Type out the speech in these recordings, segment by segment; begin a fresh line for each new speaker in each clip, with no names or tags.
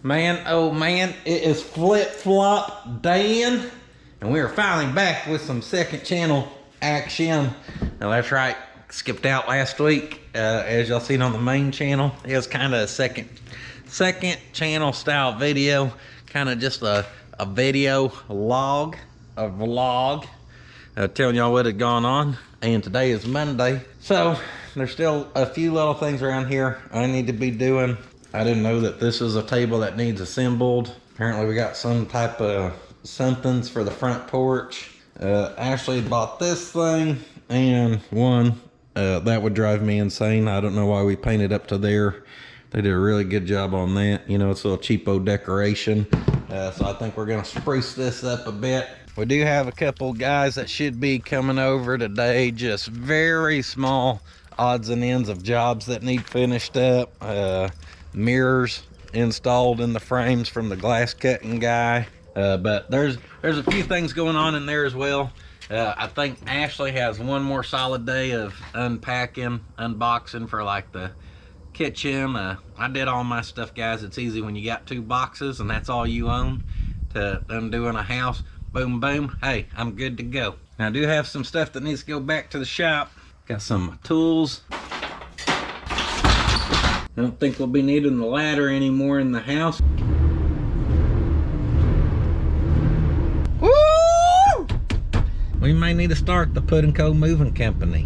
Man, oh man, it is flip-flop Dan, and we are finally back with some second channel action. Now that's right, skipped out last week. As y'all seen on the main channel, it was kind of a second channel style video, kind of just a video log, a vlog, telling y'all what had gone on. And today is Monday, so there's still a few little things around here I need to be doing. I didn't know that this is a table that needs assembled. Apparently we got some type of somethings for the front porch. Ashley bought this thing and one that would drive me insane. I don't know why we painted up to there. They did a really good job on that. You know, it's a little cheapo decoration. So I think we're gonna spruce this up a bit. We do have a couple guys that should be coming over today. Just very small odds and ends of jobs that need finished up. Mirrors installed in the frames from the glass cutting guy. But there's a few things going on in there as well. I think Ashley has one more solid day of unpacking, unboxing for like the kitchen. I did all my stuff, guys. It's easy when you got 2 boxes and that's all you own to undoing a house. Boom, boom. Hey, I'm good to go. Now I do have some stuff that needs to go back to the shop. Got some tools. I don't think we'll be needing the ladder anymore in the house. Woo! We may need to start the Put & Co Moving Company.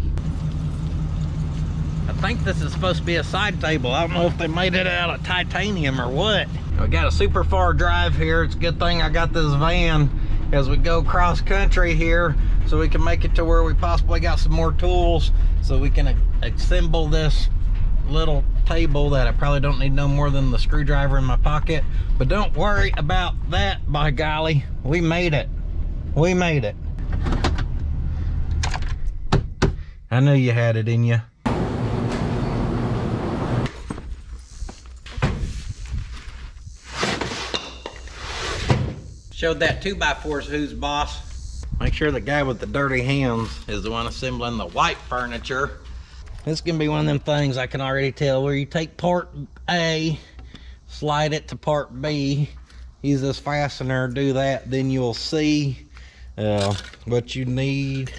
I think this is supposed to be a side table. I don't know if they made it out of titanium or what. We got a super far drive here. It's a good thing I got this van as we go cross country here, so we can make it to where we possibly got some more tools so we can assemble this little table that I probably don't need no more than the screwdriver in my pocket. But don't worry about that, by golly. We made it. We made it. I knew you had it in you. Showed that 2x4's who's boss. Make sure the guy with the dirty hands is the one assembling the white furniture. This can be one of them things I can already tell where you take part A, slide it to part B, use this fastener, do that, then you'll see what you need.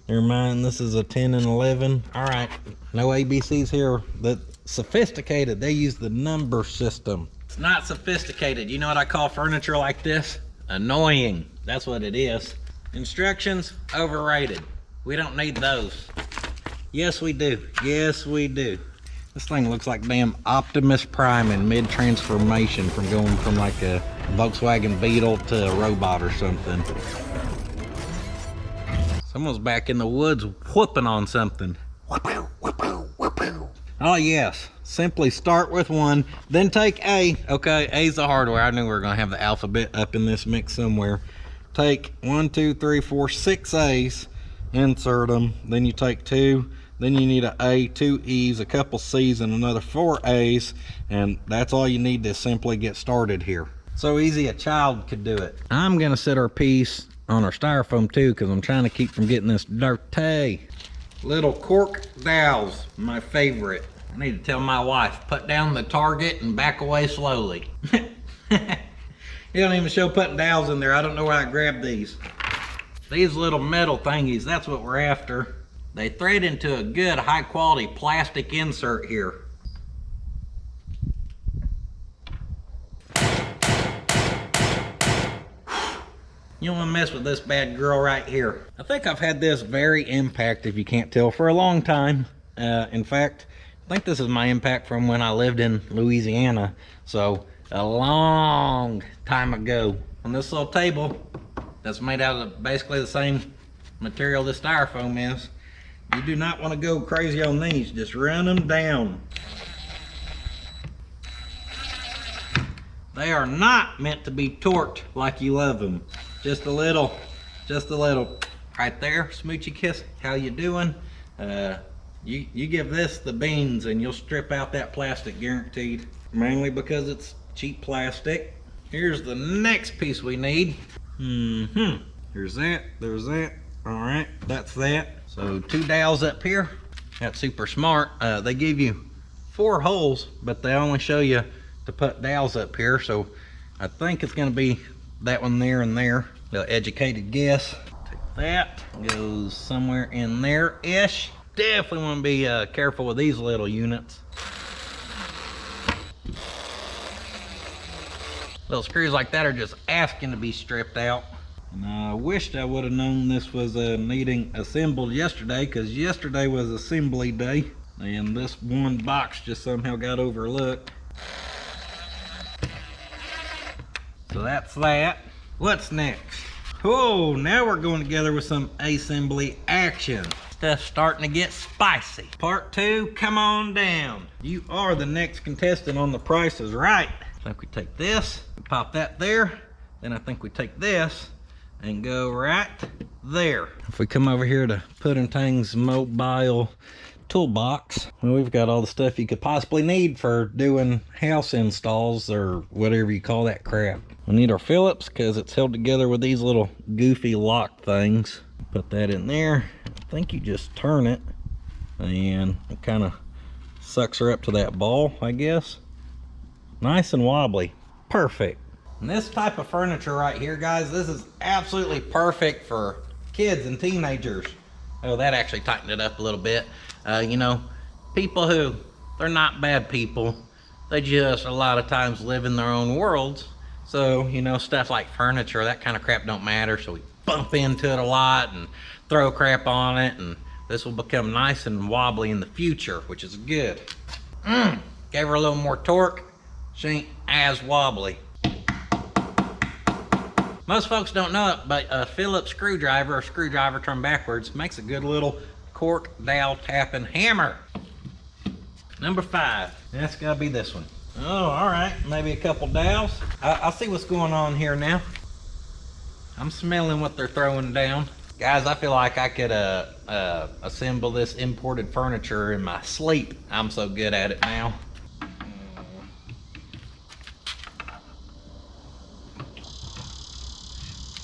Never mind, this is a 10 and 11. All right, no ABCs here. The sophisticated, they use the number system. It's not sophisticated. You know what I call furniture like this? Annoying. That's what it is. Instructions, overrated. We don't need those. Yes, we do. Yes, we do. This thing looks like damn Optimus Prime in mid-transformation from going from like a Volkswagen Beetle to a robot or something. Someone's back in the woods whooping on something. Oh yes, simply start with 1, then take A. Okay, A's the hardware. I knew we were gonna have the alphabet up in this mix somewhere. Take 1, 2, 3, 4, 6 A's, insert them. Then you take 2, then you need an A, 2 E's, a couple C's, and another 4 A's, and that's all you need to simply get started here. So easy a child could do it. I'm gonna set our piece on our styrofoam too, because I'm trying to keep from getting this dirty. Little cork dowels, my favorite. I need to tell my wife, put down the target and back away slowly. You don't even show putting dowels in there. I don't know where I grabbed these. These little metal thingies, that's what we're after. They thread into a good high quality plastic insert here. You don't want to mess with this bad girl right here. I think I've had this very impact, if you can't tell, for a long time. In fact, I think this is my impact from when I lived in Louisiana. So a long time ago. On this little table that's made out of basically the same material this styrofoam is. You do not want to go crazy on these. Just run them down. They are not meant to be torqued like you love them. Just a little. Right there, smoochy kiss. How you doing? You give this the beans and you'll strip out that plastic, guaranteed. Mainly because it's cheap plastic. Here's the next piece we need. There's that, there's that. All right, that's that. So 2 dowels up here. That's super smart. They give you 4 holes, but they only show you to put dowels up here, so I think it's gonna be that one there and there. The educated guess. Take that, goes somewhere in there-ish. Definitely wanna be careful with these little units. Little screws like that are just asking to be stripped out. And I wished I would have known this was needing assembled yesterday, because yesterday was assembly day and this one box just somehow got overlooked. So that's that. What's next? Oh, now we're going together with some assembly action. Stuff's starting to get spicy. Part 2, come on down. You are the next contestant on The Price is Right. I think we take this, we pop that there, then I think we take this and go right there. If we come over here to Pudding's mobile toolbox, well, we've got all the stuff you could possibly need for doing house installs or whatever you call that crap. We need our Phillips because it's held together with these little goofy lock things. Put that in there. I think you just turn it and it kind of sucks her up to that ball, I guess. Nice and wobbly. Perfect. And this type of furniture right here, guys, this is absolutely perfect for kids and teenagers. Oh, that actually tightened it up a little bit. You know, people who, they're not bad people. They just a lot of times live in their own worlds. So, you know, stuff like furniture, that kind of crap don't matter. So we bump into it a lot and throw crap on it. And this will become nice and wobbly in the future, which is good. Gave her a little more torque. She ain't as wobbly. Most folks don't know it, but a Phillips screwdriver, or screwdriver turned backwards, makes a good little cork dowel tapping hammer. Number 5, that's gotta be this one. Oh, all right, maybe a couple dowels. I'll see what's going on here now. I'm smelling what they're throwing down. Guys, I feel like I could assemble this imported furniture in my sleep. I'm so good at it now.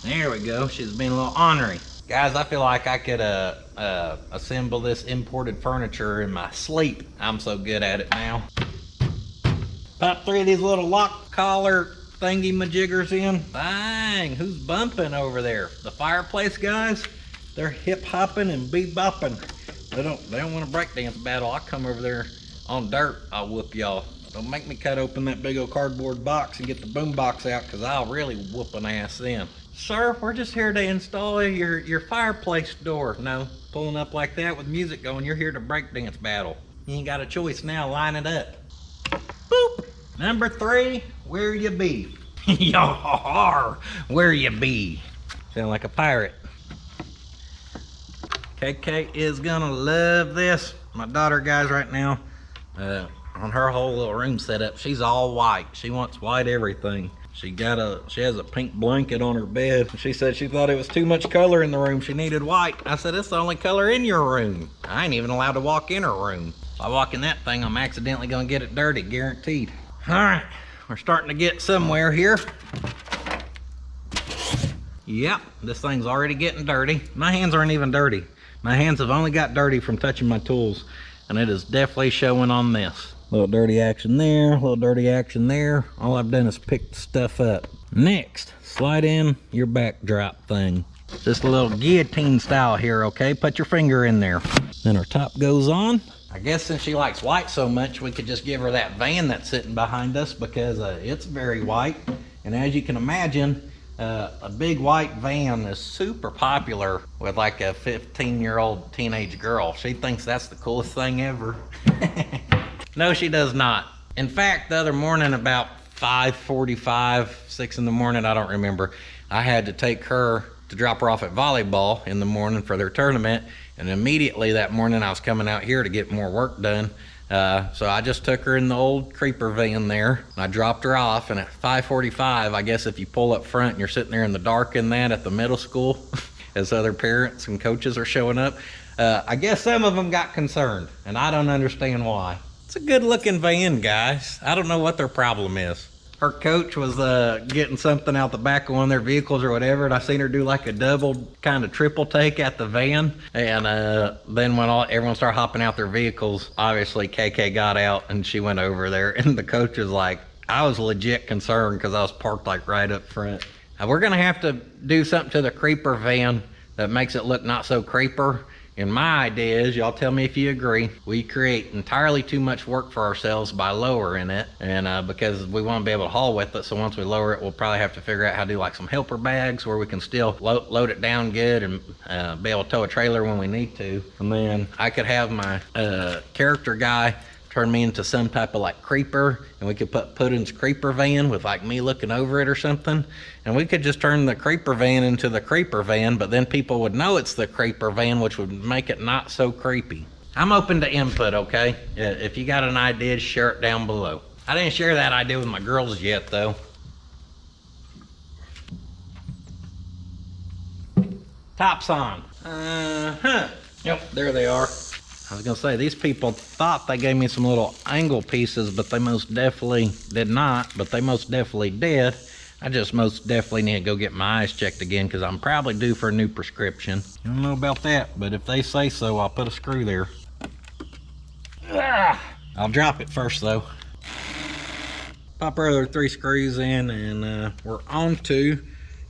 There we go. She's being a little ornery. Guys, I feel like I could assemble this imported furniture in my sleep. I'm so good at it now. Pop 3 of these little lock collar thingy majiggers in. Bang! Who's bumping over there? The fireplace guys? They're hip hopping and bebopping. They don't want a breakdance battle. I'll come over there on dirt. I'll whoop y'all. Don't make me cut open that big old cardboard box and get the boom box out, because I'll really whoop an ass then. Sir, we're just here to install your fireplace door. No, pulling up like that with music going, you're here to breakdance battle. You ain't got a choice now, line it up. Boop! Number 3, where you be? Yar, where you be? Sound like a pirate. KK is gonna love this. My daughter, guys, right now, on her whole little room setup, she's all white. She wants white everything. She has a pink blanket on her bed. She said she thought it was too much color in the room. She needed white. I said, it's the only color in your room. I ain't even allowed to walk in her room. If I walk in that thing, I'm accidentally gonna get it dirty, guaranteed. All right, we're starting to get somewhere here. Yep, this thing's already getting dirty. My hands aren't even dirty. My hands have only got dirty from touching my tools, and it is definitely showing on this. Little dirty action there, little dirty action there. All I've done is pick the stuff up. Next, slide in your backdrop thing. Just a little guillotine style here, okay? Put your finger in there. Then our top goes on. I guess since she likes white so much, we could just give her that van that's sitting behind us, because it's very white. And as you can imagine, a big white van is super popular with like a 15-year-old teenage girl. She thinks that's the coolest thing ever. No, she does not. In fact, the other morning, about 5:45, 6 in the morning, I don't remember, I had to take her to drop her off at volleyball in the morning for their tournament. And immediately that morning, I was coming out here to get more work done. So I just took her in the old creeper van there. And I dropped her off, and at 5:45, I guess if you pull up front and you're sitting there in the dark in that at the middle school, as other parents and coaches are showing up, I guess some of them got concerned, and I don't understand why. It's a good looking van, guys. I don't know what their problem is. Her coach was getting something out the back of one of their vehicles or whatever, and I seen her do like a double, kind of triple take at the van. And then when everyone started hopping out their vehicles, obviously KK got out and she went over there, and the coach was like, I was legit concerned because I was parked like right up front. We're gonna have to do something to the creeper van that makes it look not so creeper. And my idea is, y'all tell me if you agree, we create entirely too much work for ourselves by lowering it, and because we want to be able to haul with it. So once we lower it, we'll probably have to figure out how to do like some helper bags where we can still load it down good and be able to tow a trailer when we need to. And then I could have my character guy turn me into some type of like creeper, and we could put Puddin's creeper van with like me looking over it or something, and we could just turn the creeper van into the creeper van, but then people would know it's the creeper van, which would make it not so creepy. I'm open to input, okay? If you got an idea, share it down below. I didn't share that idea with my girls yet though. Tops on. Yep, there they are. I was gonna say, these people thought they gave me some little angle pieces, but they most definitely did not, but they most definitely did. I just most definitely need to go get my eyes checked again because I'm probably due for a new prescription. I don't know about that, but if they say so, I'll put a screw there. I'll drop it first though. Pop our other 3 screws in, and we're on to,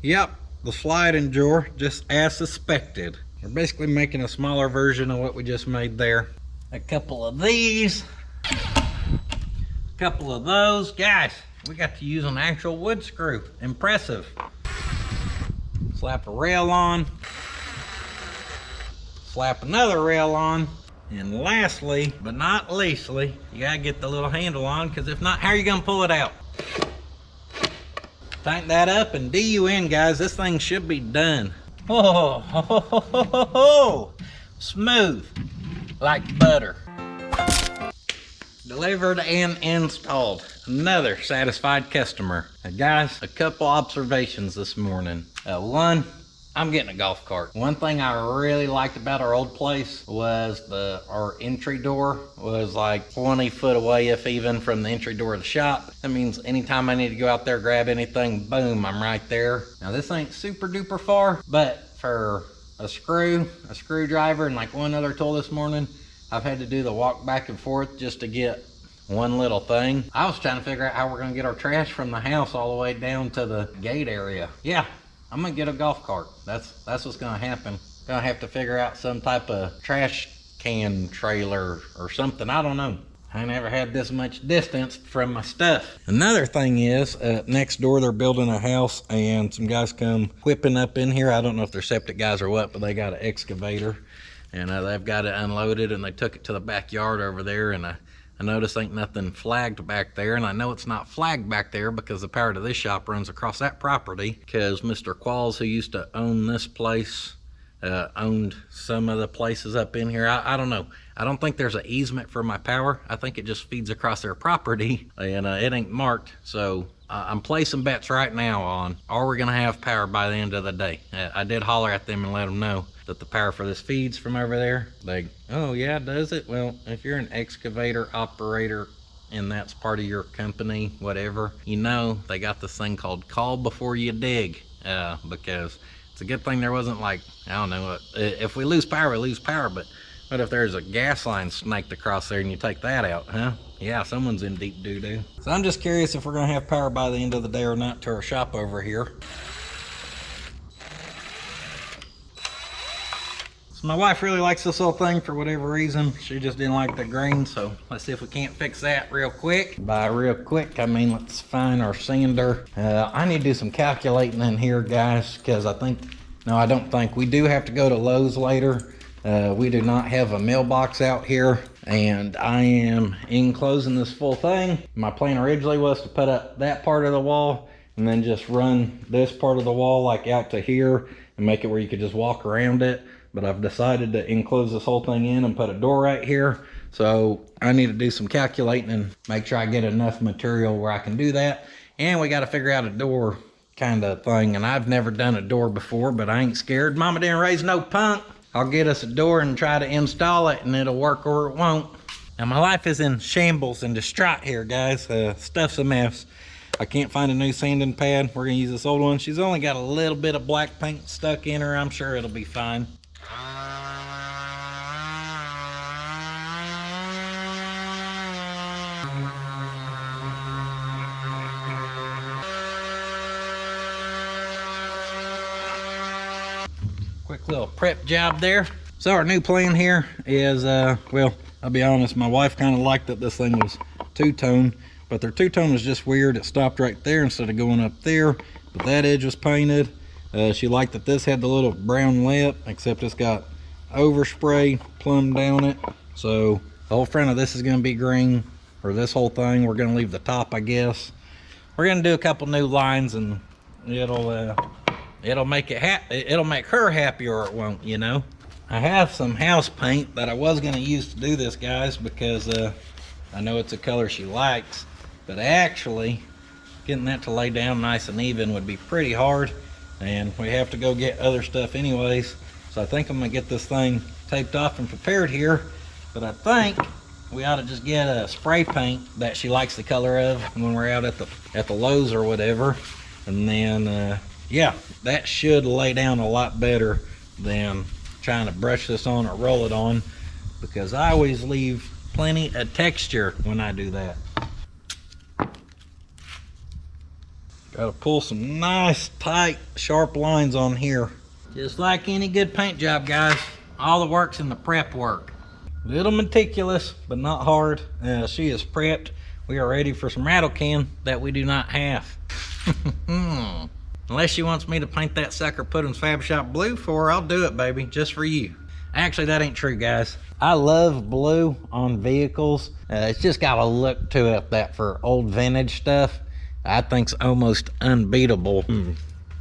yep, the sliding drawer, just as suspected. We're basically making a smaller version of what we just made there. A couple of these, a couple of those. Guys, we got to use an actual wood screw. Impressive. Slap a rail on, slap another rail on, and lastly, but not leastly, you gotta get the little handle on, because if not, how are you gonna pull it out? Tighten that up and DUN, guys. This thing should be done. Oh, smooth like butter. Delivered and installed. Another satisfied customer. Guys, a couple observations this morning. One, I'm getting a golf cart. One thing I really liked about our old place was our entry door was like 20 foot away, if even, from the entry door of the shop. That means anytime I need to go out there, grab anything, boom, I'm right there. Now this ain't super duper far, but for a screwdriver, and like one other tool this morning, I've had to do the walk back and forth just to get one little thing. I was trying to figure out how we're gonna get our trash from the house all the way down to the gate area. Yeah, I'm gonna get a golf cart. That's what's gonna happen. Gonna have to figure out some type of trash can trailer or something. I don't know. I never had this much distance from my stuff. Another thing is, next door they're building a house, and some guys come whipping up in here. I don't know if they're septic guys or what, but they got an excavator, and they've got it unloaded, and they took it to the backyard over there, and I notice ain't nothing flagged back there, and I know it's not flagged back there because the power to this shop runs across that property, because Mr. Qualls, who used to own this place, owned some of the places up in here. I don't know. I don't think there's an easement for my power. I think it just feeds across their property, and it ain't marked. So I'm placing bets right now on, are we gonna have power by the end of the day? I did holler at them and let them know that the power for this feeds from over there. They, oh yeah, does it? Well, if you're an excavator operator and that's part of your company, whatever, you know they got this thing called call before you dig, because it's a good thing there wasn't, like, I don't know, if we lose power, we lose power, but what if there's a gas line snaked across there and you take that out, huh? Yeah, someone's in deep doo-doo. So I'm just curious if we're gonna have power by the end of the day or not to our shop over here. So my wife really likes this little thing for whatever reason. She just didn't like the green, so let's see if we can't fix that real quick. By real quick, I mean let's find our sander. I need to do some calculating in here, guys, because I don't think. We do have to go to Lowe's later. We do not have a mailbox out here, and I am enclosing this full thing. My plan originally was to put up that part of the wall and then just run this part of the wall like out to here and make it where you could just walk around it. But I've decided to enclose this whole thing in and put a door right here. So I need to do some calculating and make sure I get enough material where I can do that. And we got to figure out a door kind of thing. And I've never done a door before, but I ain't scared. Mama didn't raise no punk. I'll get us a door and try to install it, and it'll work or it won't. Now my life is in shambles and distraught here, guys. Stuff's a mess. I can't find a new sanding pad. We're gonna use this old one. She's only got a little bit of black paint stuck in her. I'm sure it'll be fine. quick little prep job there. So our new plan here is, well, I'll be honest, my wife kind of liked that this thing was two-tone, but their two-tone was just weird. It stopped right there instead of going up there, but that edge was painted. She liked that this had the little brown lip, except it's got overspray plumbed down it. So the whole front of this is going to be green, or this whole thing. We're going to leave the top, I guess. We're going to do a couple new lines, and it'll make it'll make her happy, or it won't, you know. I have some house paint that I was going to use to do this, guys, because I know it's a color she likes, but actually getting that to lay down nice and even would be pretty hard, and we have to go get other stuff anyways. So I think I'm gonna get this thing taped off and prepared here, but I think we ought to just get a spray paint that she likes the color of when we're out at the Lowe's or whatever, and then yeah, that should lay down a lot better than trying to brush this on or roll it on, because I always leave plenty of texture when I do that. Got to pull some nice, tight, sharp lines on here. Just like any good paint job, guys. All the work's in the prep work. Little meticulous, but not hard. She is prepped. We are ready for some rattle can that we do not have. Unless she wants me to paint that sucker Puddin's Fab Shop blue for her, I'll do it, baby, just for you. Actually, that ain't true, guys. I love blue on vehicles. It's just got a look to it that for old vintage stuff, I think's almost unbeatable.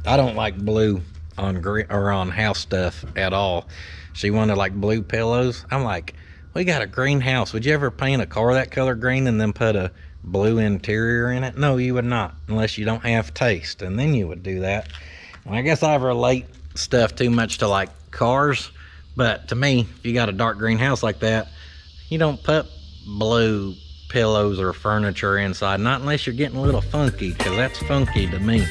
I don't like blue on on house stuff at all. She wanted like blue pillows. I'm like, we got a green house. Would you ever paint a car that color green and then put a blue interior in it? No, you would not, unless you don't have taste, and then you would do that. And I guess I relate stuff too much to like cars, but to me, if you got a dark green house like that, you don't put blue pillows or furniture inside, not unless you're getting a little funky, because that's funky to me.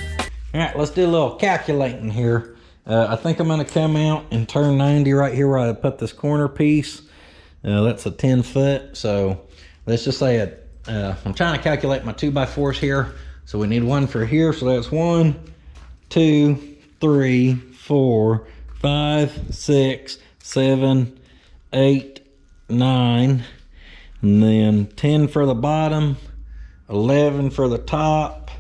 All right, let's do a little calculating here. I think I'm gonna come out and turn 90 right here where I put this corner piece. That's a 10 foot, so let's just say I'm trying to calculate my 2x4s here, so we need one for here, so that's 1, 2, 3, 4, 5, 6, 7, 8, 9, and then 10 for the bottom, 11 for the top,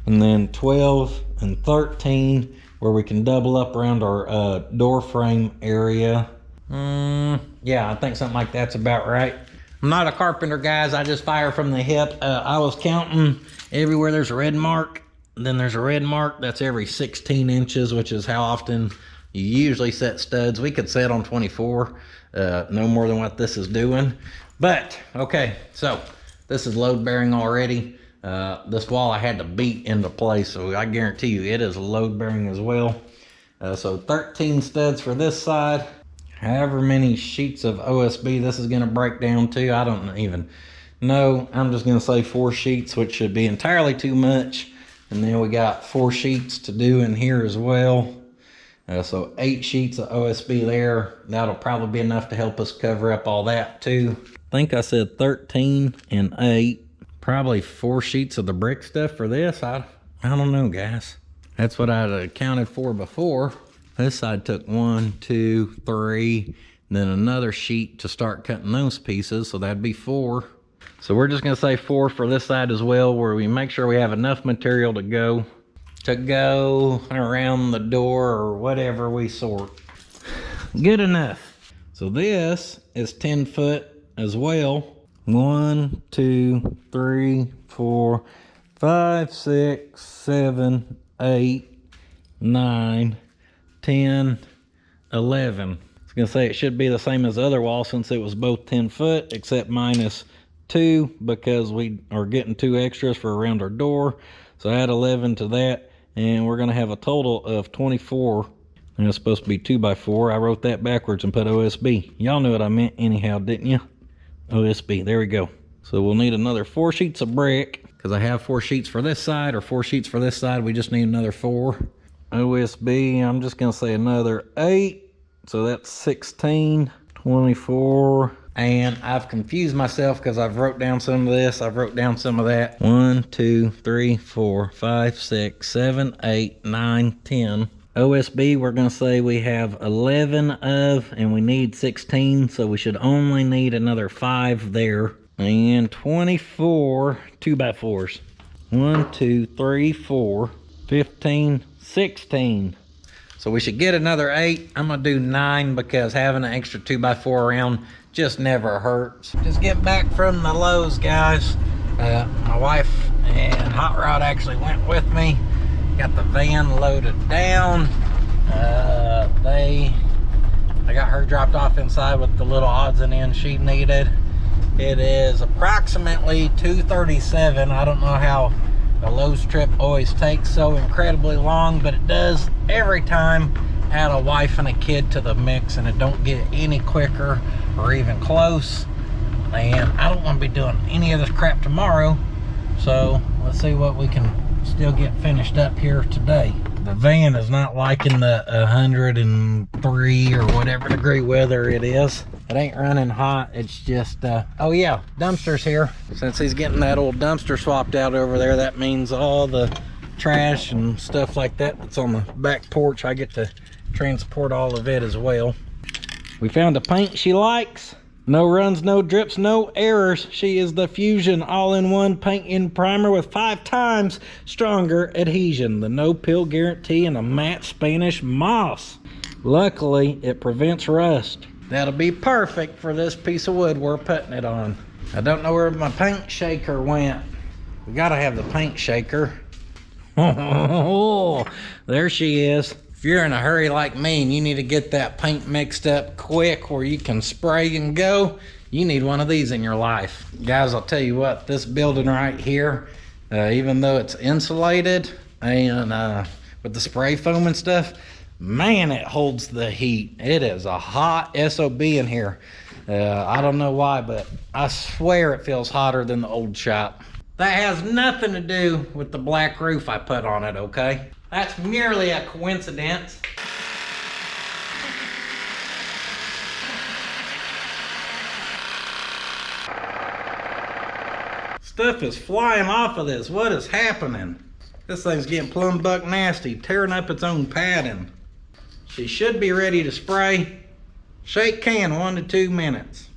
and then 12 and 13 where we can double up around our door frame area. Yeah, I think something like that's about right. I'm not a carpenter, guys. I just fire from the hip. I was counting everywhere there's a red mark. Then there's a red mark that's every 16 inches, which is how often you usually set studs. We could set on 24, no more than what this is doing. But, okay, so this is load bearing already. This wall I had to beat into place, so I guarantee you it is load bearing as well. So 13 studs for this side. However many sheets of OSB this is going to break down to, I don't even know. I'm just going to say 4 sheets, which should be entirely too much. And then we got 4 sheets to do in here as well. So 8 sheets of OSB there. That'll probably be enough to help us cover up all that too. I think I said 13 and 8. Probably 4 sheets of the brick stuff for this. I don't know, guys. That's what I'd accounted for before. This side took 1, 2, 3, then another sheet to start cutting those pieces, so that'd be 4. So we're just gonna say 4 for this side as well, where we make sure we have enough material to go around the door or whatever we sort. Good enough. So this is 10 foot as well. 1, 2, 3, 4, 5, 6, 7, 8, 9, 10, 11. I was gonna say it should be the same as the other wall since it was both 10 foot, except minus 2 because we are getting 2 extras for around our door. So add 11 to that, and we're gonna have a total of 24. And it's supposed to be 2x4. I wrote that backwards and put OSB. Y'all knew what I meant anyhow, didn't you? OSB, there we go. So we'll need another 4 sheets of brick, because I have 4 sheets for this side or 4 sheets for this side. We just need another 4. OSB, I'm just gonna say another 8. So that's 16, 24. And I've confused myself because I've wrote down some of this, I've wrote down some of that. 1, 2, 3, 4, 5, 6, 7, 8, 9, 10, OSB, we're going to say we have 11 of, and we need 16, so we should only need another 5 there. And 24 2x4s. 1, 2, 3, 4, 15, 16. So we should get another 8. I'm going to do 9 because having an extra 2x4 around just never hurts. Just get back from the Lowe's, guys. My wife and Hot Rod actually went with me. Got the van loaded down. I got her dropped off inside with the little odds and ends she needed. It is approximately 2:37. I don't know how a Lowe's trip always takes so incredibly long, but it does every time. Add a wife and a kid to the mix and it don't get any quicker or even close. And I don't want to be doing any of this crap tomorrow, so let's see what we can still get finished up here today. The van is not liking the 103 or whatever degree weather it is. It ain't running hot. It's just oh yeah, dumpster's here. Since he's getting that old dumpster swapped out over there, that means all the trash and stuff like that that's on the back porch, I get to transport all of it as well. We found a paint she likes. No runs, no drips, no errors. She is the Fusion all-in-one paint and primer with 5 times stronger adhesion, the no-pill guarantee, and a matte Spanish moss. Luckily, it prevents rust. That'll be perfect for this piece of wood we're putting it on. I don't know where my paint shaker went. We gotta have the paint shaker. Oh, there she is. If you're in a hurry like me and you need to get that paint mixed up quick where you can spray and go, you need one of these in your life. Guys, I'll tell you what, this building right here, even though it's insulated and with the spray foam and stuff, man, it holds the heat. It is a hot SOB in here. I don't know why, but I swear it feels hotter than the old shop. That has nothing to do with the black roof I put on it, okay? That's merely a coincidence. Stuff is flying off of this. What is happening? This thing's getting plumb buck nasty, tearing up its own padding. She should be ready to spray. Shake can 1 to 2 minutes.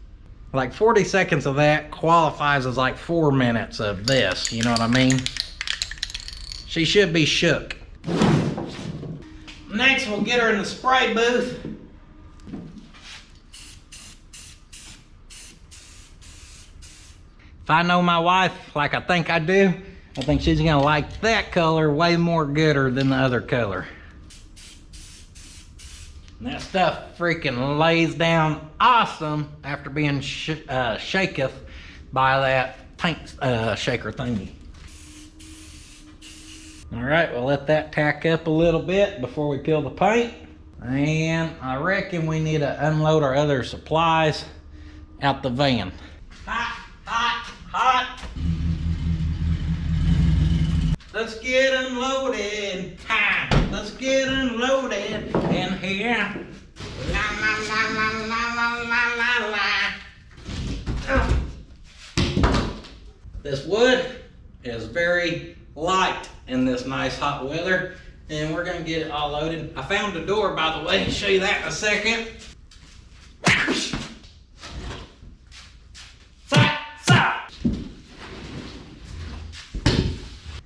Like 40 seconds of that qualifies as like 4 minutes of this, you know what I mean? She should be shook. Next, we'll get her in the spray booth. If I know my wife like I think I do, I think she's gonna like that color way more gooder than the other color. And that stuff freaking lays down awesome after being shaketh by that paint shaker thingy. All right, we'll let that tack up a little bit before we peel the paint. And I reckon we need to unload our other supplies out the van. Hot, hot, hot. Let's get unloaded. Ha. Let's get unloaded in here. La la la la la la la la la. Oh. This wood is very light in this nice hot weather, and we're gonna get it all loaded. I found a door, by the way. I'll show you that in a second.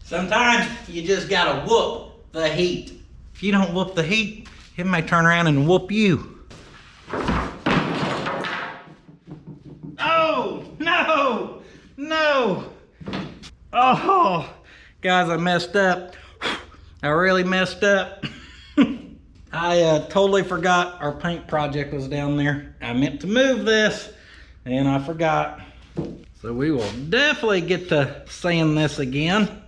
Sometimes you just gotta whoop the heat. If you don't whoop the heat, it may turn around and whoop you. Oh, no, no. Oh, guys, I messed up. I really messed up. I totally forgot our paint project was down there. I meant to move this and I forgot. So we will definitely get to sand this again.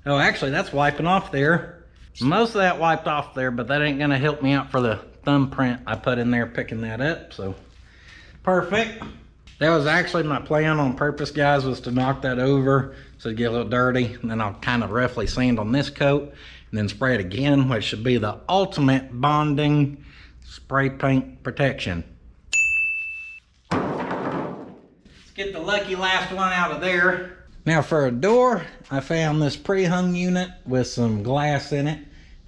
Oh, actually, that's wiping off there. Most of that wiped off there, but that ain't gonna help me out for the thumbprint I put in there picking that up, so perfect. That was actually my plan on purpose, guys, was to knock that over so it'd get a little dirty, and then I'll kind of roughly sand on this coat and then spray it again, which should be the ultimate bonding spray paint protection. Let's get the lucky last one out of there. Now for a door, I found this pre-hung unit with some glass in it.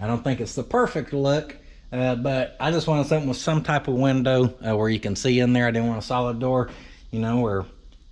I don't think it's the perfect look, but I just wanted something with some type of window where you can see in there. I didn't want a solid door, you know, where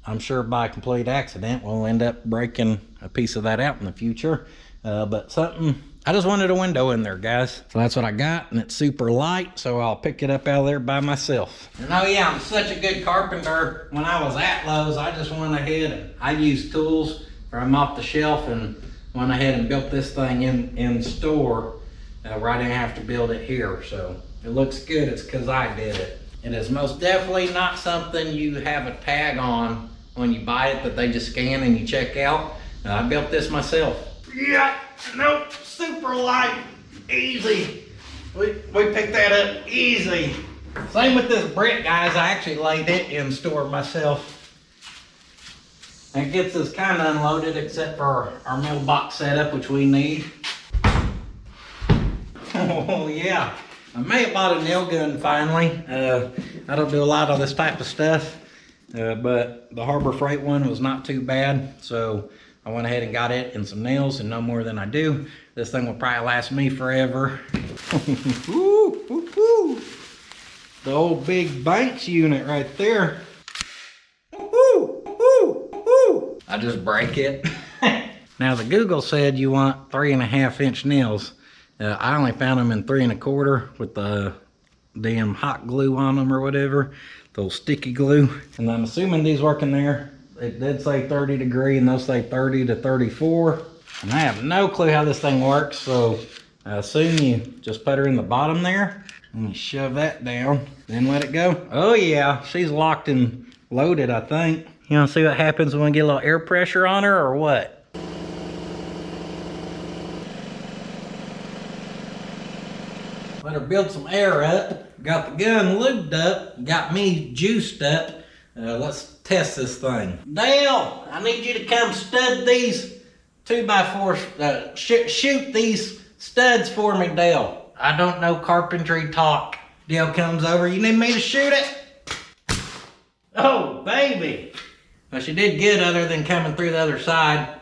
I'm sure by complete accident we'll end up breaking a piece of that out in the future. But something, I just wanted a window in there, guys. So that's what I got, and it's super light, so I'll pick it up out of there by myself. And oh yeah, I'm such a good carpenter. When I was at Lowe's, I just went ahead and I used tools from off the shelf and went ahead and built this thing in store where I didn't have to build it here. So if it looks good, it's because I did it. It is most definitely not something you have a tag on when you buy it that they just scan and you check out. I built this myself. Yeah, nope, super light, easy. We picked that up easy. Same with this brick, guys. I actually laid it in store myself. That gets us kind of unloaded except for our mailbox setup, which we need. Oh yeah, I may have bought a nail gun finally. I don't do a lot of this type of stuff, but the Harbor Freight one was not too bad. So I went ahead and got it and some nails, and no more than I do. This thing will probably last me forever. Woo, woo, woo. The old big Banks unit right there. Woo, woo, woo. I just break it. Now the Google said you want 3.5-inch nails. I only found them in 3 1/4 with the damn hot glue on them or whatever, those sticky glue. And I'm assuming these work in there. It did say 30 degree and those say 30 to 34. And I have no clue how this thing works, so I assume you just put her in the bottom there. Let me shove that down, then let it go. Oh yeah, she's locked and loaded, I think. You wanna see what happens when we get a little air pressure on her or what? Let her build some air up. Got the gun lubed up, got me juiced up. Let's test this thing. Dale, I need you to come stud these 2x4, shoot these studs for me, Dale. I don't know carpentry talk. Dale comes over, you need me to shoot it? Oh, baby. Well, she did good other than coming through the other side.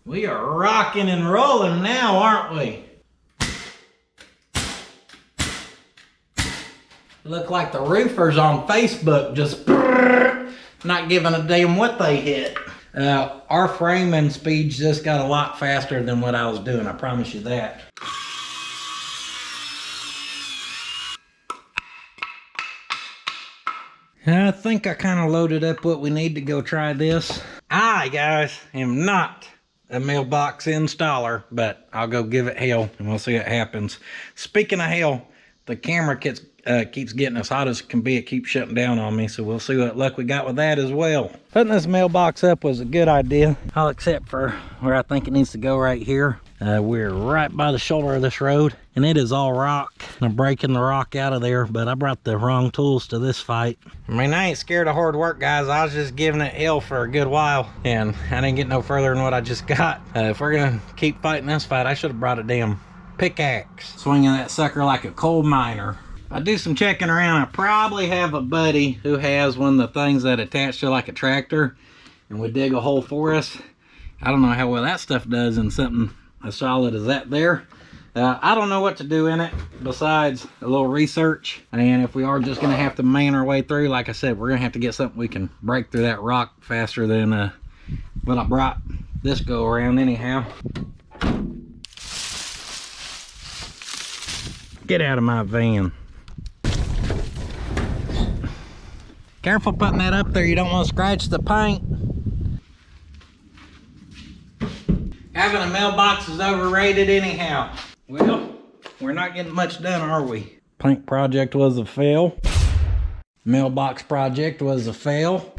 We are rocking and rolling now, aren't we? Look like the roofers on Facebook just not giving a damn what they hit. Our framing speeds just got a lot faster than what I was doing, I promise you that. I think I kind of loaded up what we need to go try this. I, guys, am not a mailbox installer, but I'll go give it hell and we'll see what happens. Speaking of hell, the camera keeps getting as hot as it can be. It keeps shutting down on me, so we'll see what luck we got with that as well. Putting this mailbox up was a good idea, all except for where I think it needs to go right here. We're right by the shoulder of this road, and it is all rock. I'm breaking the rock out of there, but I brought the wrong tools to this fight. I mean, I ain't scared of hard work, guys. I was just giving it hell for a good while, and I didn't get no further than what I just got. If we're gonna keep fighting this fight, I should have brought a damn pickaxe. Swinging that sucker like a coal miner. I do some checking around. I probably have a buddy who has one of the things that attach to like a tractor and would dig a hole for us. I don't know how well that stuff does in something as solid as that there. I don't know what to do in it besides a little research. And if we are just gonna have to man our way through, like I said, we're gonna have to get something we can break through that rock faster than what I brought this go around anyhow. Get out of my van. Careful putting that up there, you don't want to scratch the paint. Having a mailbox is overrated anyhow. Well, we're not getting much done, are we? Paint project was a fail. Mailbox project was a fail.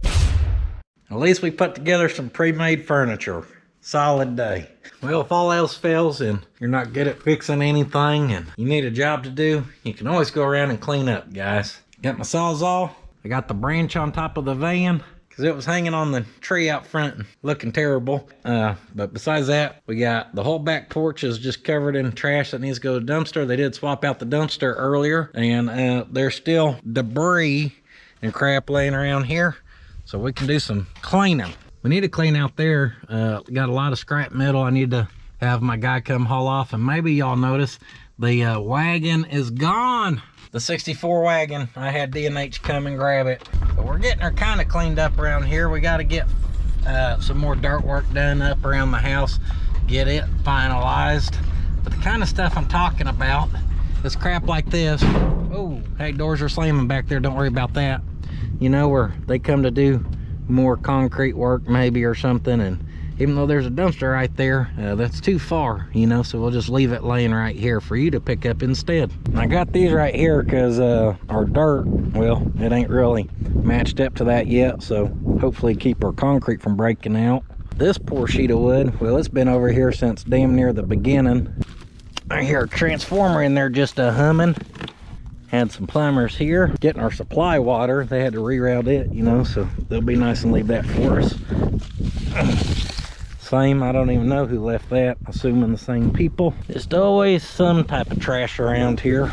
At least we put together some pre-made furniture. Solid day. Well, if all else fails and you're not good at fixing anything and you need a job to do, you can always go around and clean up, guys. Got my Sawzall. I got the branch on top of the van because it was hanging on the tree out front and looking terrible. But besides that, we got the whole back porch is just covered in trash that needs to go to the dumpster. They did swap out the dumpster earlier, and there's still debris and crap laying around here. So we can do some cleaning. We need to clean out there. Got a lot of scrap metal I need to have my guy come haul off, and maybe y'all notice the wagon is gone. The 64 wagon, I had D&H come and grab it. But we're getting her kind of cleaned up around here. We got to get some more dirt work done up around the house, get it finalized. But the kind of stuff I'm talking about is crap like this. Oh, hey, doors are slamming back there, don't worry about that. You know, where they come to do more concrete work maybe or something, and even though there's a dumpster right there, that's too far, you know, so we'll just leave it laying right here for you to pick up instead. I got these right here because our dirt, well, it ain't really matched up to that yet, so hopefully keep our concrete from breaking out. This poor sheet of wood, well, it's been over here since damn near the beginning. I hear a transformer in there just humming. Had some plumbers here getting our supply water. They had to reroute it, you know, so they'll be nice and leave that for us. Same, I don't even know who left that, assuming the same people. Just always some type of trash around here.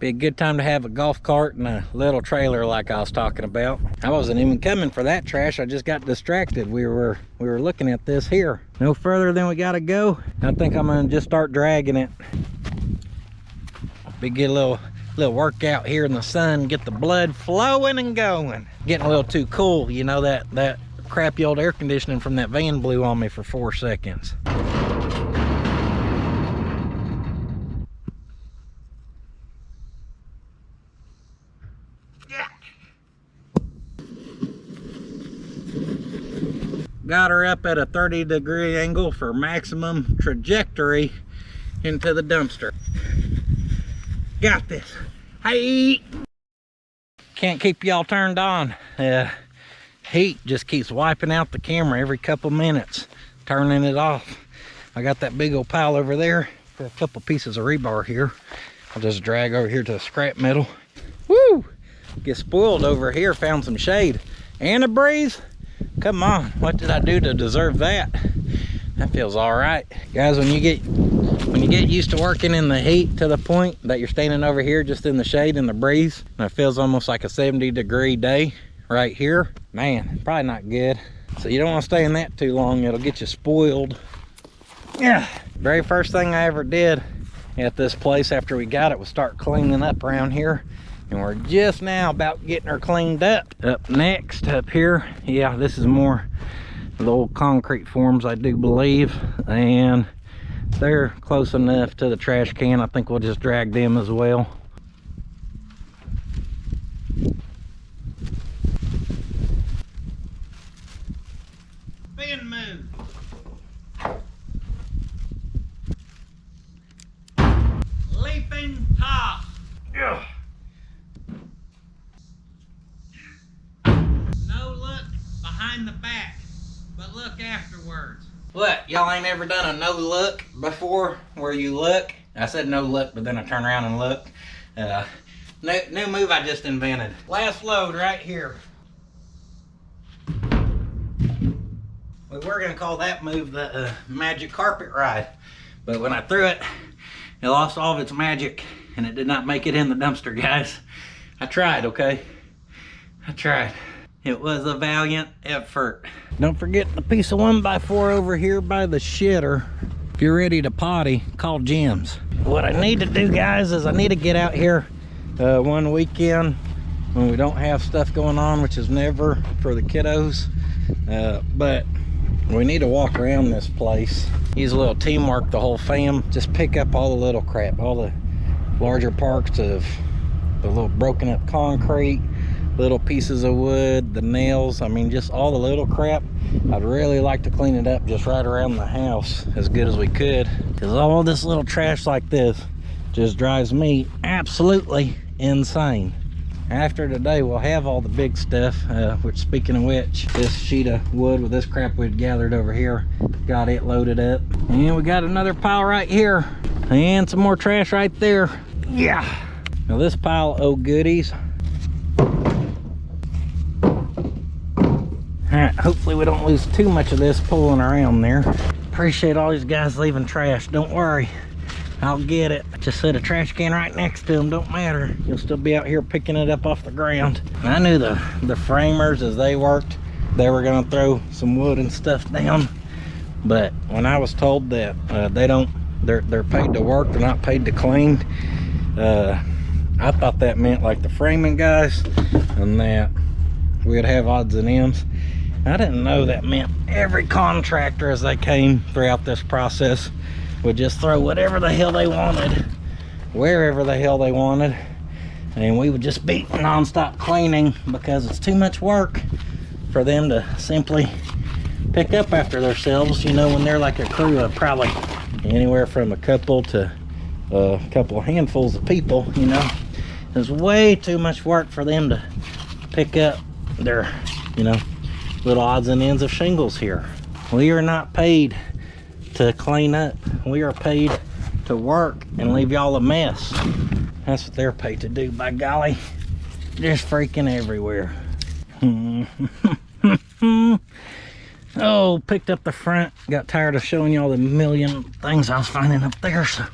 Be a good time to have a golf cart and a little trailer like I was talking about. I wasn't even coming for that trash, I just got distracted. We were looking at this here. No further than we gotta go. I think I'm gonna just start dragging it. Get a little workout here in the sun, get the blood flowing and going. Getting a little too cool, you know, that crappy old air conditioning from that van blew on me for 4 seconds. Yeah. Got her up at a 30-degree angle for maximum trajectory into the dumpster. Got this. Hey, can't keep y'all turned on. Heat just keeps wiping out the camera every couple minutes, turning it off. I got that big old pile over there for a couple pieces of rebar here. I'll just drag over here to the scrap metal. Woo! Get spoiled over here, found some shade and a breeze. Come on, what did I do to deserve that? That feels all right. Guys, when you get used to working in the heat to the point that you're standing over here just in the shade and the breeze, and it feels almost like a 70-degree day right here, man, probably not good. So you don't want to stay in that too long, it'll get you spoiled. Yeah, very first thing I ever did at this place after we got it was start cleaning up around here, and we're just now about getting her cleaned up. Up next, up here, yeah, this is more the old concrete forms, I do believe, and they're close enough to the trash can. I think we'll just drag them as well. Spin move. Leaping top. Yeah. No look behind the back, but look afterwards. What, y'all ain't ever done a no look before where you look? I said no look, but then I turn around and look. New move I just invented. Last load right here. We were gonna call that move the magic carpet ride, but when I threw it, it lost all of its magic and it did not make it in the dumpster, guys. I tried, okay? I tried. It was a valiant effort. Don't forget the piece of 1x4 over here by the shitter. If you're ready to potty, call Jim's. What I need to do, guys, is I need to get out here one weekend when we don't have stuff going on, which is never for the kiddos. But we need to walk around this place. Use a little teamwork, the whole fam. Just pick up all the little crap, all the larger parts of the little broken up concrete, little pieces of wood, the nails, I mean just all the little crap. I'd really like to clean it up just right around the house as good as we could, because all this little trash like this just drives me absolutely insane. After today we'll have all the big stuff, which, speaking of which, this sheet of wood with this crap we'd gathered over here, got it loaded up, and we got another pile right here and some more trash right there. Yeah, now this pile of goodies. Alright, hopefully we don't lose too much of this pulling around there. Appreciate all these guys leaving trash. Don't worry, I'll get it. Just set a trash can right next to them, don't matter. You'll still be out here picking it up off the ground. I knew the framers, as they worked, they were gonna throw some wood and stuff down. But when I was told that they're paid to work, they're not paid to clean, I thought that meant like the framing guys, and that we'd have odds and ends. I didn't know that meant every contractor as they came throughout this process would just throw whatever the hell they wanted, wherever the hell they wanted, and we would just be non-stop cleaning because it's too much work for them to simply pick up after themselves. You know, when they're like a crew of probably anywhere from a couple to a couple of handfuls of people, you know, there's way too much work for them to pick up their, you know, little odds and ends of shingles here. We are not paid to clean up. We are paid to work and leave y'all a mess. That's what they're paid to do, by golly. Just freaking everywhere. Oh, picked up the front. Got tired of showing y'all the million things I was finding up there. So,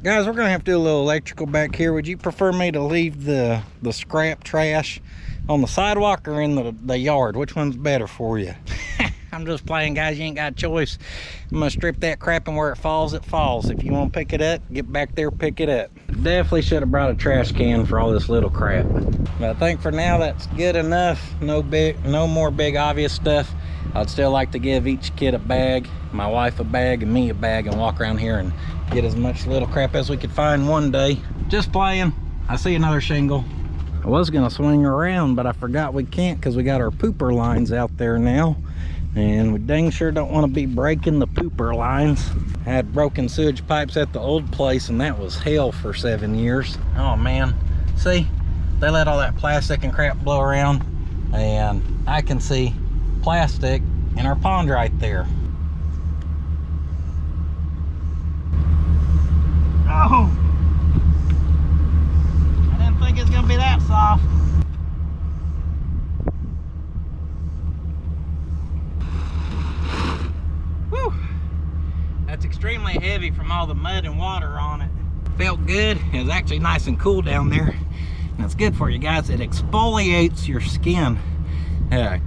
guys, we're gonna have to do a little electrical back here. Would you prefer me to leave the scrap trash on the sidewalk or in the yard? Which one's better for you? I'm just playing, guys. You ain't got a choice. I'm gonna strip that crap, and where it falls, it falls. If you want to pick it up, get back there, pick it up. Definitely should have brought a trash can for all this little crap. But I think for now that's good enough. No more big obvious stuff. I'd still like to give each kid a bag, my wife a bag, and me a bag, and walk around here and get as much little crap as we could find one day. Just playing. I see another shingle. I was gonna swing around, but I forgot we can't because we got our pooper lines out there now. And we dang sure don't want to be breaking the pooper lines. I had broken sewage pipes at the old place, and that was hell for 7 years. Oh man, see, they let all that plastic and crap blow around, and I can see plastic in our pond right there. Oh, I didn't think it was gonna be that soft. Whew. That's extremely heavy from all the mud and water on it. Felt good. It was actually nice and cool down there. And it's good for you guys. It exfoliates your skin.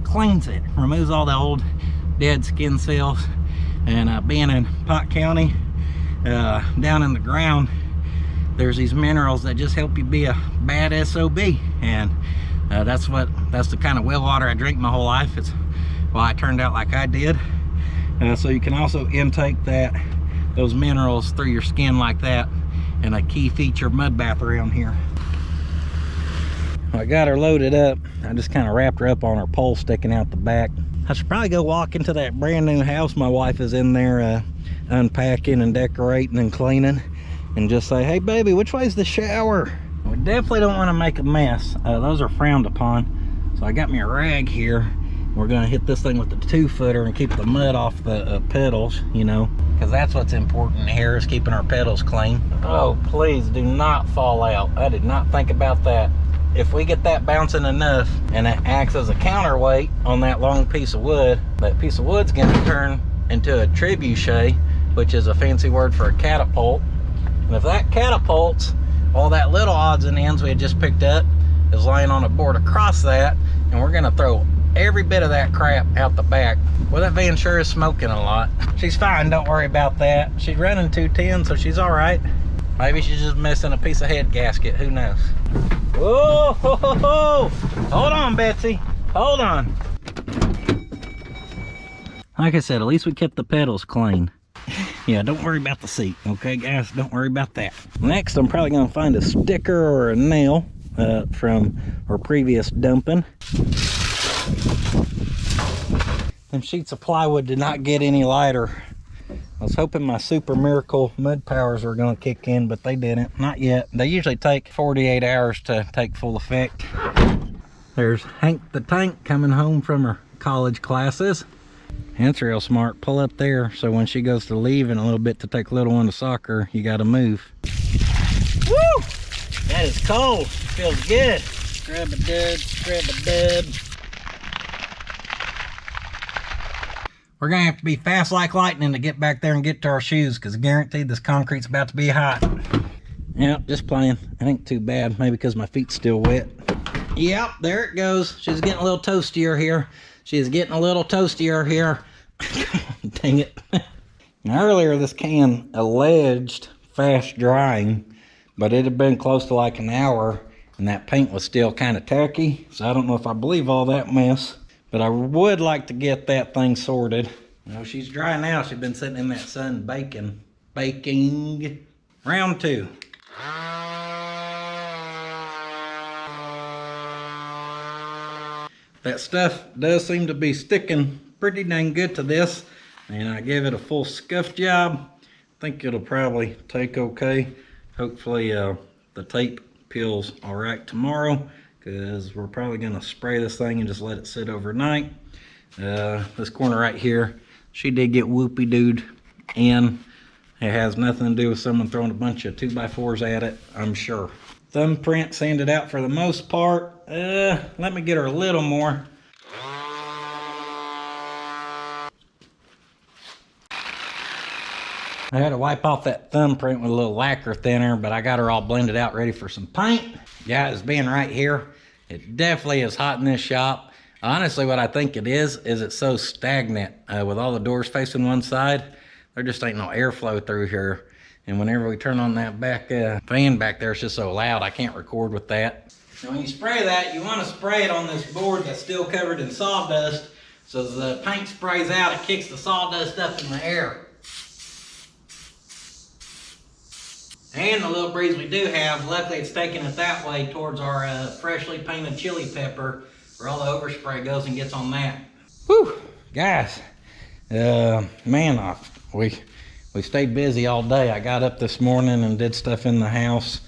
Cleans it. Removes all the old dead skin cells. And being in Pot County, down in the ground, there's these minerals that just help you be a bad SOB. And that's the kind of well water I drink my whole life. It's why I turned out like I did. So you can also intake those minerals through your skin like that, and a key feature mud bath around here. I got her loaded up. I just kind of wrapped her up on her pole sticking out the back. I should probably go walk into that brand new house my wife is in there unpacking and decorating and cleaning, and just say, hey baby, which way's the shower? We definitely don't want to make a mess. Those are frowned upon. So I got me a rag here. We're gonna hit this thing with the 2-footer and keep the mud off the pedals, you know, because that's what's important here, is keeping our pedals clean. Oh, please do not fall out. I did not think about that. If we get that bouncing enough and it acts as a counterweight on that long piece of wood, that piece of wood's gonna turn into a trebuchet, which is a fancy word for a catapult. And if that catapults, all that little odds and ends we had just picked up is laying on a board across that, and we're gonna throw every bit of that crap out the back. Well, that van sure is smoking a lot. She's fine, don't worry about that. She's running 210, so she's all right. Maybe she's just missing a piece of head gasket, who knows? Whoa, ho, ho, ho. Hold on, Betsy, hold on. Like I said, at least we kept the pedals clean. Yeah, don't worry about the seat, okay guys? Don't worry about that. Next, I'm probably gonna find a sticker or a nail from our previous dumping. Them sheets of plywood did not get any lighter. I was hoping my super miracle mud powers were going to kick in, but they didn't. Not yet. They usually take 48 hours to take full effect. There's Hank the Tank coming home from her college classes. That's real smart. Pull up there so when she goes to leave in a little bit to take little one to soccer, you got to move. Woo! That is cold. Feels good. Scrub a dub, scrub a dub. We're gonna have to be fast like lightning to get back there and get to our shoes, because guaranteed this concrete's about to be hot. Yep, just playing. It ain't too bad, maybe because my feet's still wet. Yep, there it goes. She's getting a little toastier here. She's getting a little toastier here. Dang it. Now earlier this can alleged fast drying, but it had been close to like an hour and that paint was still kind of tacky. So I don't know if I believe all that mess, but I would like to get that thing sorted. You know, she's dry now. She's been sitting in that sun baking. Round 2. That stuff does seem to be sticking pretty dang good to this, and I gave it a full scuff job. I think it'll probably take okay. Hopefully the tape peels all right tomorrow, because we're probably going to spray this thing and just let it sit overnight. This corner right here, she did get whoopie-dooed in. It has nothing to do with someone throwing a bunch of 2x4s at it, I'm sure. Thumbprint sanded out for the most part. Let me get her a little more. I had to wipe off that thumbprint with a little lacquer thinner, but I got her all blended out ready for some paint. Guys, being right here, it definitely is hot in this shop. Honestly, what I think it is it's so stagnant. With all the doors facing one side, there just ain't no airflow through here. And whenever we turn on that back fan back there, it's just so loud, I can't record with that. Now when you spray that, you want to spray it on this board that's still covered in sawdust. So as the paint sprays out, it kicks the sawdust up in the air. And the little breeze we do have, luckily it's taking it that way towards our freshly painted chili pepper, where all the overspray goes and gets on that. Whew, guys, man, we stayed busy all day. I got up this morning and did stuff in the house.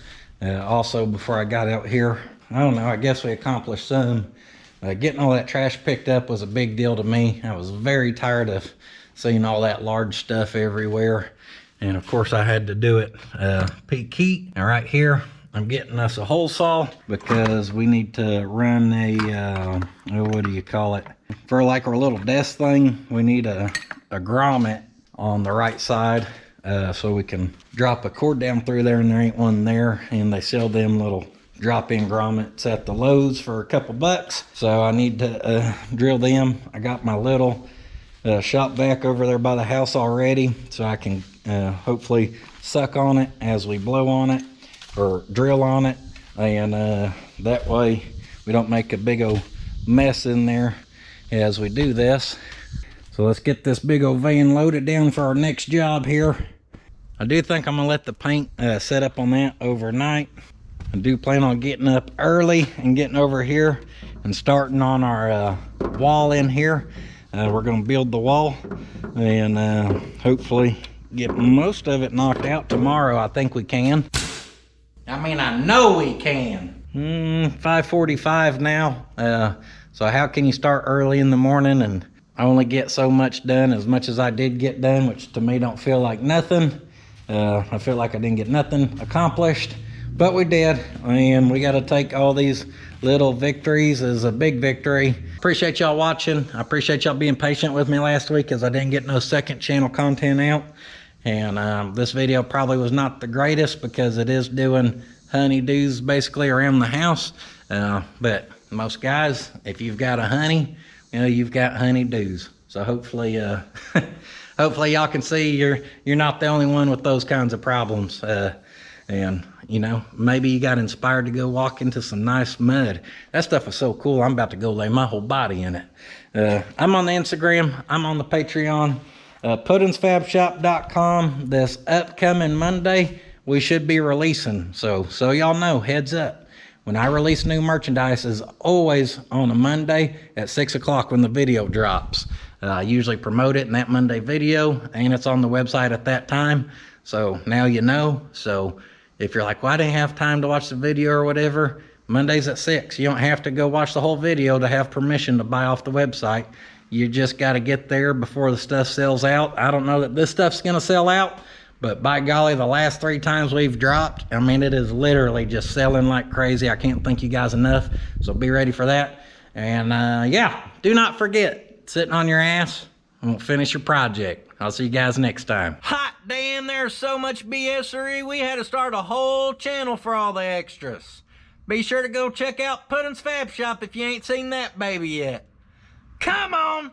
Also, before I got out here, I don't know, I guess we accomplished some. Getting all that trash picked up was a big deal to me. I was very tired of seeing all that large stuff everywhere. And of course I had to do it peak heat. And right here, I'm getting us a hole saw because we need to run a, what do you call it? For like our little desk thing, we need a grommet on the right side so we can drop a cord down through there, and there ain't one there. And they sell them little drop-in grommets at the Lowe's for a couple bucks. So I need to drill them. I got my little shop vac over there by the house already, so I can hopefully suck on it as we blow on it or drill on it, and that way we don't make a big old mess in there as we do this. So let's get this big old van loaded down for our next job here. I do think I'm gonna let the paint set up on that overnight. I do plan on getting up early and getting over here and starting on our wall in here. We're gonna build the wall and hopefully get most of it knocked out tomorrow. I think we can. I mean, I know we can. 5:45 now. So how can you start early in the morning and I only get so much done, as much as I did get done, which to me don't feel like nothing. I feel like I didn't get nothing accomplished, but we did. And we got to take all these little victories as a big victory. Appreciate y'all watching. I appreciate y'all being patient with me last week as I didn't get no second channel content out. And this video probably was not the greatest because it is doing honeydews basically around the house. But most guys, if you've got a honey, you know, you've got honeydews. So hopefully, hopefully y'all can see you're not the only one with those kinds of problems. And you know, maybe you got inspired to go walk into some nice mud. That stuff is so cool. I'm about to go lay my whole body in it. I'm on the Instagram. I'm on the Patreon. Puttinsfabshop.com. This upcoming Monday, we should be releasing. So y'all know, heads up. When I release new merchandise is always on a Monday at 6 o'clock when the video drops. I usually promote it in that Monday video, and it's on the website at that time. So now you know. So if you're like, well, I didn't have time to watch the video or whatever, Monday's at 6. You don't have to go watch the whole video to have permission to buy off the website. You just got to get there before the stuff sells out. I don't know that this stuff's going to sell out, but by golly, the last 3 times we've dropped, I mean, it is literally just selling like crazy. I can't thank you guys enough, so be ready for that. And yeah, do not forget, sitting on your ass won't finish your project. I'll see you guys next time. Hot damn, there's so much BS-ery. We had to start a whole channel for all the extras. Be sure to go check out Puttin's Fab Shop if you ain't seen that baby yet. Come on!